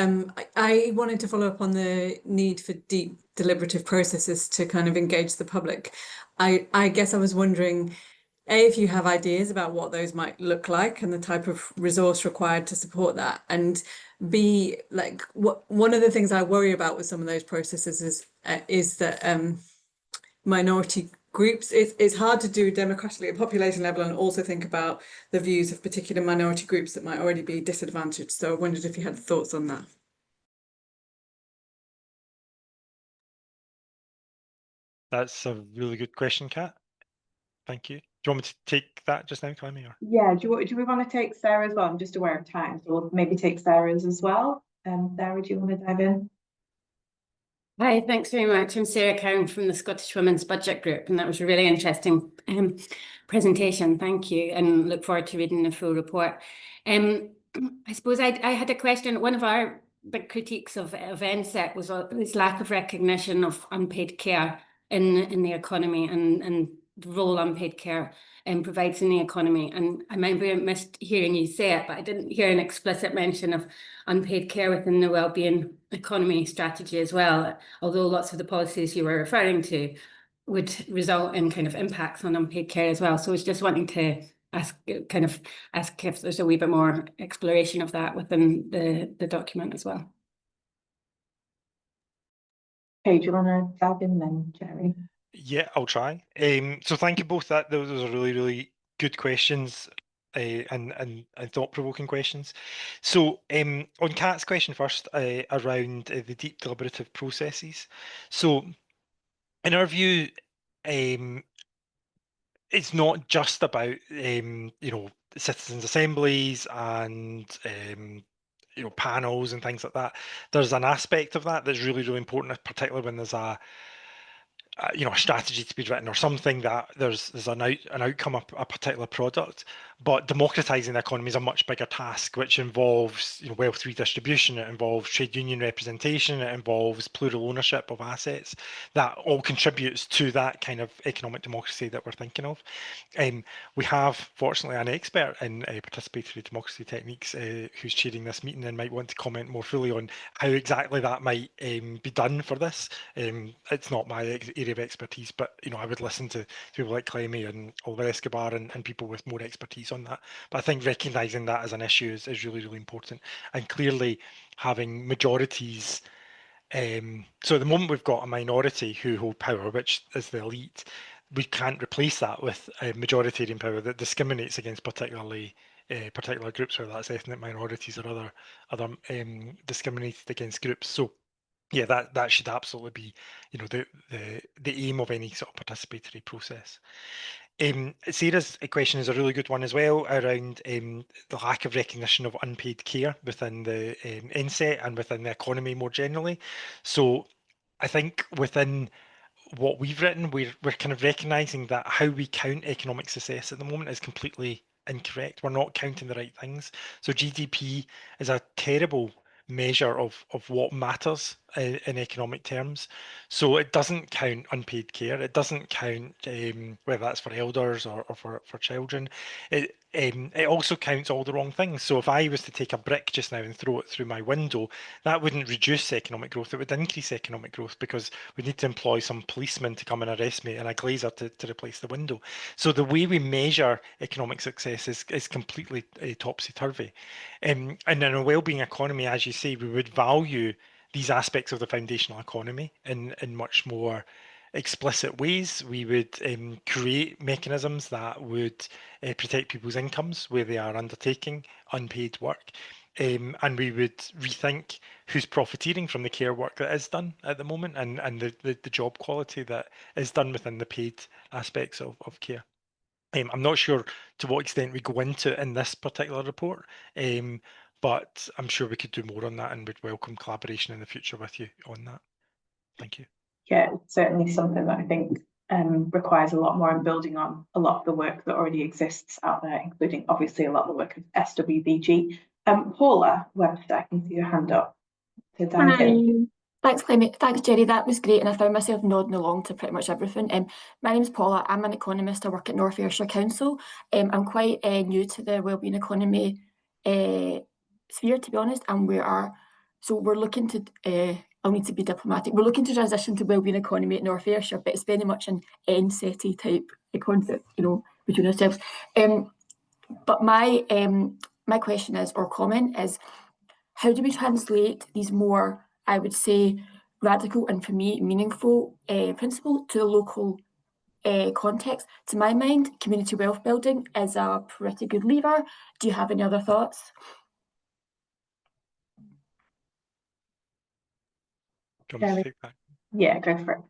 I wanted to follow up on the need for deep deliberative processes to kind of engage the public. I guess I was wondering, A, if you have ideas about what those might look like and the type of resource required to support that, and B, like one of the things I worry about with some of those processes is that minority groups. It's hard to do democratically at population level and also think about the views of particular minority groups that might already be disadvantaged. So I wondered if you had thoughts on that. That's a really good question, Kat. Thank you. Do you want me to take that just now, Clemmy? Or? Yeah, do we want to take Sarah as well? I'm just aware of time, so we'll maybe take Sarah's as well. Sarah, do you want to dive in? Hi, thanks very much. I'm Sarah Cowan from the Scottish Women's Budget Group, and that was a really interesting presentation. Thank you, and look forward to reading the full report. I suppose I had a question. One of our big critiques of NSEC was this lack of recognition of unpaid care in the economy and the role unpaid care provides in the economy. And I might have missed hearing you say it, but I didn't hear an explicit mention of unpaid care within the wellbeing economy strategy as well, although lots of the policies you were referring to would result in kind of impacts on unpaid care as well. So I was just wanting to ask if there's a wee bit more exploration of that within the document as well. Okay, do you want to dive in then, Gerry? Yeah, I'll try. So thank you both. Those are really, really good questions and thought-provoking questions. So on Kat's question first, around the deep deliberative processes. So in our view, it's not just about citizens' assemblies and panels and things like that. There's an aspect of that that's really, really important, particularly when there's a strategy to be written or something that there's an outcome of a particular product. But democratizing the economy is a much bigger task, which involves wealth redistribution, it involves trade union representation, it involves plural ownership of assets. That all contributes to that kind of economic democracy that we're thinking of. We have, fortunately, an expert in participatory democracy techniques who's chairing this meeting and might want to comment more fully on how exactly that might be done for this. It's not my area of expertise, but I would listen to people like Clemmy and Oliver Escobar and people with more expertise on that. But I think recognising that as an issue is really, really important. And clearly having majorities. So at the moment we've got a minority who hold power, which is the elite. We can't replace that with a majoritarian power that discriminates against particular groups, whether that's ethnic minorities or other discriminated against groups. So yeah, that should absolutely be the aim of any sort of participatory process. Sarah's question is a really good one as well around the lack of recognition of unpaid care within the NSET and within the economy more generally. So I think within what we've written, we're kind of recognising that how we count economic success at the moment is completely incorrect. We're not counting the right things. So GDP is a terrible measure of what matters in economic terms. So it doesn't count unpaid care. It doesn't count whether that's for elders or for children. It also counts all the wrong things. So if I was to take a brick just now and throw it through my window, that wouldn't reduce economic growth. It would increase economic growth because we need to employ some policemen to come and arrest me and a glazer to replace the window. So the way we measure economic success is completely topsy-turvy. And in a wellbeing economy, as you say, we would value these aspects of the foundational economy in much more explicit ways. We would create mechanisms that would protect people's incomes where they are undertaking unpaid work. And we would rethink who's profiteering from the care work that is done at the moment and the job quality that is done within the paid aspects of care. I'm not sure to what extent we go into it in this particular report, but I'm sure we could do more on that and would welcome collaboration in the future with you on that. Thank you. Yeah, it's certainly something that I think requires a lot more and building on a lot of the work that already exists out there, including obviously a lot of the work of SWBG. Paula Webster, I can see your hand up. To dive in. Thanks, Clemmy. Thanks, Gerry. That was great, and I found myself nodding along to pretty much everything. My name's Paula. I'm an economist. I work at North Ayrshire Council. I'm quite new to the wellbeing economy sphere, to be honest, and we're looking to. I'll need to be diplomatic. We're looking to transition to wellbeing economy at North Ayrshire, but it's very much an NSET type concept, between ourselves. But my question is, or comment is, how do we translate these more, I would say, radical and for me meaningful principle to the local context. To my mind, community wealth building is a pretty good lever. Do you have any other thoughts? Do you want me to take that? Yeah, go for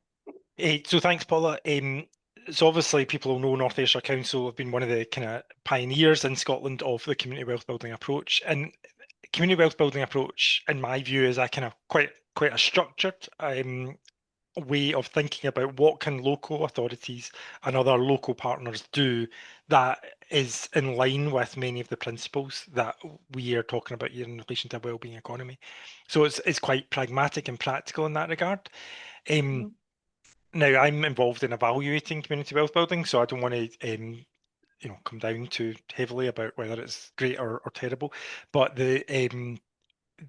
it. So thanks, Paula. So obviously people will know North Ayrshire Council have been one of the kind of pioneers in Scotland of the community wealth building approach. And community wealth building approach, in my view, is a kind of quite a structured way of thinking about what can local authorities and other local partners do that is in line with many of the principles that we are talking about here in relation to a wellbeing economy. So it's quite pragmatic and practical in that regard. Now, I'm involved in evaluating community wealth building, so I don't want to come down too heavily about whether it's great or terrible. But the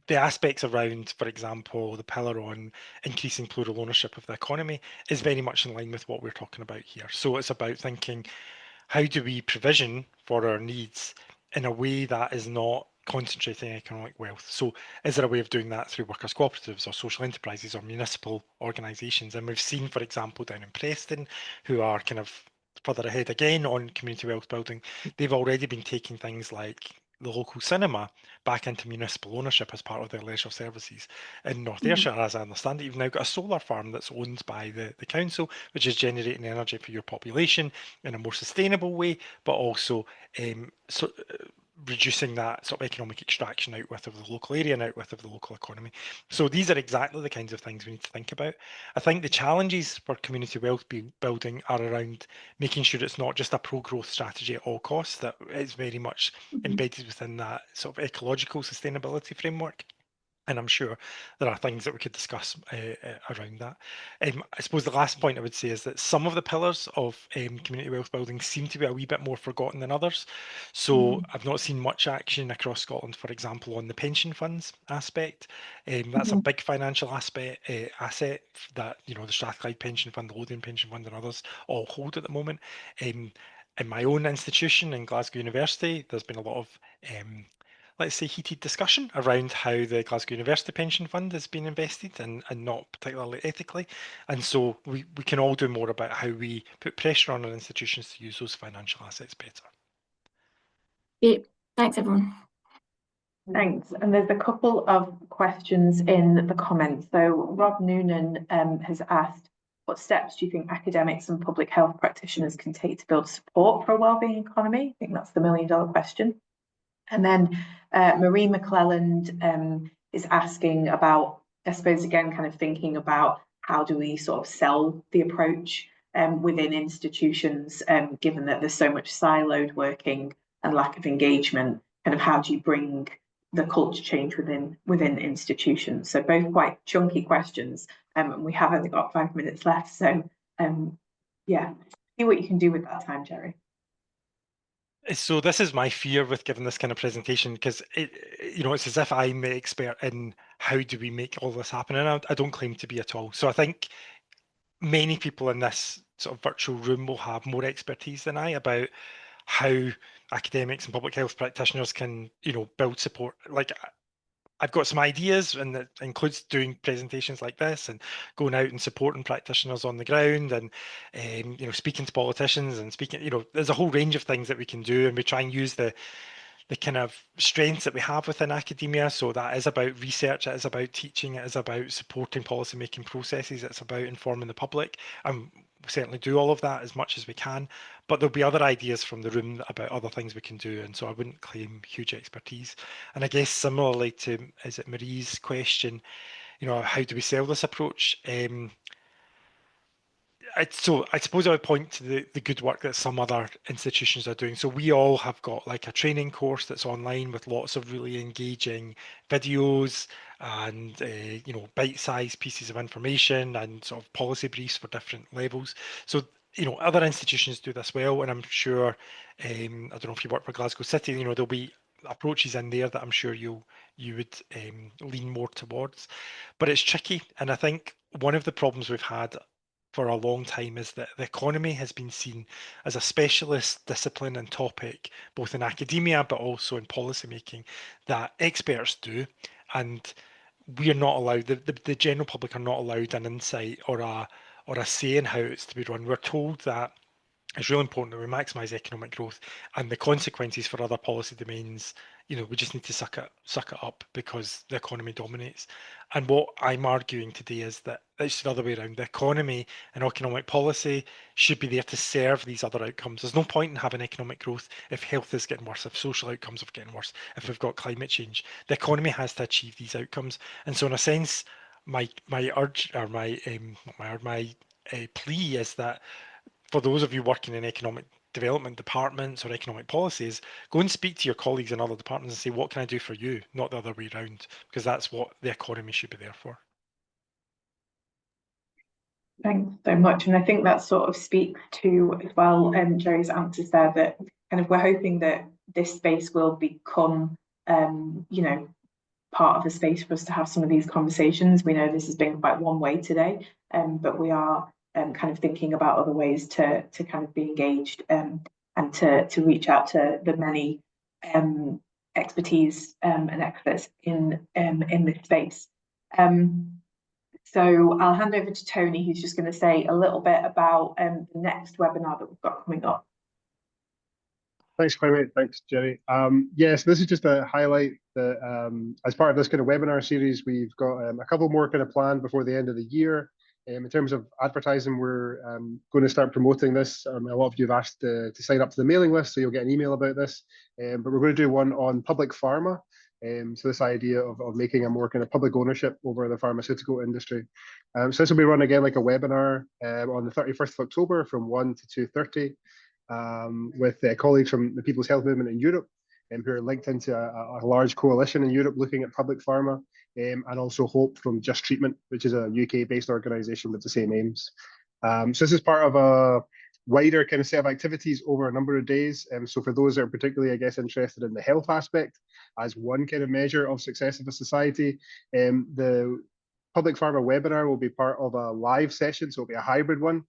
aspects around, for example, the pillar on increasing plural ownership of the economy is very much in line with what we're talking about here. So it's about thinking, how do we provision for our needs in a way that is not concentrating economic wealth? So is there a way of doing that through workers' cooperatives or social enterprises or municipal organisations? And we've seen, for example, down in Preston, who are kind of further ahead again on community wealth building, they've already been taking things like the local cinema back into municipal ownership as part of their leisure services. In North Ayrshire, as I understand it, you've now got a solar farm that's owned by the council, which is generating energy for your population in a more sustainable way, but also reducing that sort of economic extraction outwith of the local area and outwith of the local economy. So these are exactly the kinds of things we need to think about. I think the challenges for community wealth building are around making sure it's not just a pro-growth strategy at all costs, that it's very much embedded within that sort of ecological sustainability framework. And I'm sure there are things that we could discuss around that. I suppose the last point I would say is that some of the pillars of community wealth building seem to be a wee bit more forgotten than others. So I've not seen much action across Scotland, for example, on the pension funds aspect. That's a big financial asset that the Strathclyde Pension Fund, the Lothian Pension Fund and others all hold at the moment. In my own institution in Glasgow University, there's been a lot of let's say, heated discussion around how the Glasgow University Pension Fund has been invested and not particularly ethically. And so we can all do more about how we put pressure on our institutions to use those financial assets better. Great. Thanks, everyone. Thanks. And there's a couple of questions in the comments. So Rob Noonan has asked, what steps do you think academics and public health practitioners can take to build support for a wellbeing economy? I think that's the million-dollar question. And then Marie McClelland is asking about, I suppose, again, kind of thinking about how do we sort of sell the approach within institutions, given that there's so much siloed working and lack of engagement, kind of how do you bring the culture change within institutions? So both quite chunky questions, and we have only got 5 minutes left. So yeah, see what you can do with that time, Gerry. So this is my fear with giving this kind of presentation, because it's as if I'm the expert in how do we make all this happen, and I don't claim to be at all. So I think many people in this sort of virtual room will have more expertise than I about how academics and public health practitioners can build support. Like, I've got some ideas, and that includes doing presentations like this and going out and supporting practitioners on the ground and speaking to politicians and speaking, there's a whole range of things that we can do, and we try and use the kind of strengths that we have within academia. So that is about research, it is about teaching, it is about supporting policy making processes, it's about informing the public, and we certainly do all of that as much as we can. But there'll be other ideas from the room about other things we can do, and so I wouldn't claim huge expertise. And I guess similarly to, is it Marie's question, how do we sell this approach? So I suppose I would point to the good work that some other institutions are doing. So we all have got like a training course that's online with lots of really engaging videos and bite-sized pieces of information and sort of policy briefs for different levels. So other institutions do this well, and I'm sure I don't know if you work for Glasgow City, there'll be approaches in there that I'm sure you would lean more towards. But it's tricky, and I think one of the problems we've had for a long time is that the economy has been seen as a specialist discipline and topic, both in academia but also in policy making, that experts do, and we are not allowed, the general public are not allowed an insight or or a say in how it's to be run. We're told that it's really important that we maximise economic growth, and the consequences for other policy domains, you know, we just need to suck it up because the economy dominates. And what I'm arguing today is that it's the other way around. The economy and economic policy should be there to serve these other outcomes. There's no point in having economic growth if health is getting worse, if social outcomes are getting worse, if we've got climate change. The economy has to achieve these outcomes. And so in a sense, my urge, or my plea is that for those of you working in economic development departments or economic policies, go and speak to your colleagues in other departments and say, what can I do for you? Not the other way around, because that's what the economy should be there for. Thanks so much. And I think that sort of speaks to as well Gerry's answers there, that kind of we're hoping that this space will become, you know, part of a space for us to have some of these conversations. We know this has been quite one way today, but we are kind of thinking about other ways to kind of be engaged and to reach out to the many expertise and experts in this space. So I'll hand over to Tony, who's just going to say a little bit about the next webinar that we've got coming up. Thanks, Clement. Thanks, Gerry. Yes, this is just a highlight that as part of this kind of webinar series, we've got a couple more kind of planned before the end of the year. In terms of advertising, we're going to start promoting this. A lot of you have asked to sign up to the mailing list, so you'll get an email about this. But we're going to do one on public pharma. So this idea of making a more kind of public ownership over the pharmaceutical industry. So this will be run again like a webinar on the 31st of October from 1 to 2:30. With colleagues from the People's Health Movement in Europe, who are linked into a large coalition in Europe looking at public pharma, and also Hope from Just Treatment, which is a UK-based organisation with the same aims. So this is part of a wider kind of set of activities over a number of days. So for those that are particularly, I guess, interested in the health aspect as one kind of measure of success of a society, the public pharma webinar will be part of a live session, so it'll be a hybrid one.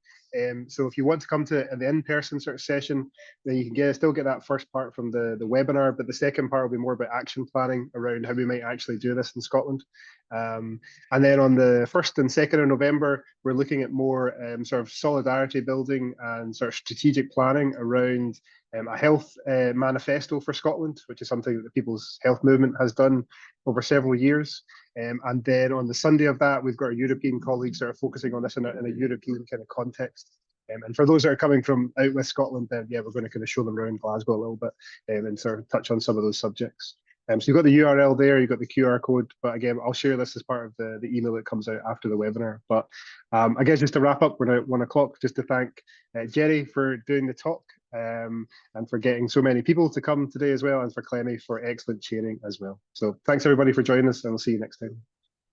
So if you want to come to the in-person sort of session, then you can still get that first part from the webinar, but the second part will be more about action planning around how we might actually do this in Scotland. And then on the 1st and 2nd of November, we're looking at more sort of solidarity building and sort of strategic planning around a health manifesto for Scotland, which is something that the People's Health Movement has done over several years. And then on the Sunday of that, we've got our European colleagues that are focusing on this in a European kind of context. And for those that are coming from out with Scotland, then yeah, we're going to kind of show them around Glasgow a little bit and sort of touch on some of those subjects. So you've got the URL there, you've got the QR code, but again, I'll share this as part of the email that comes out after the webinar. But I guess just to wrap up, we're now at 1 o'clock, just to thank Gerry for doing the talk and for getting so many people to come today as well, and for Clemmy for excellent chairing as well. So thanks everybody for joining us, and we'll see you next time.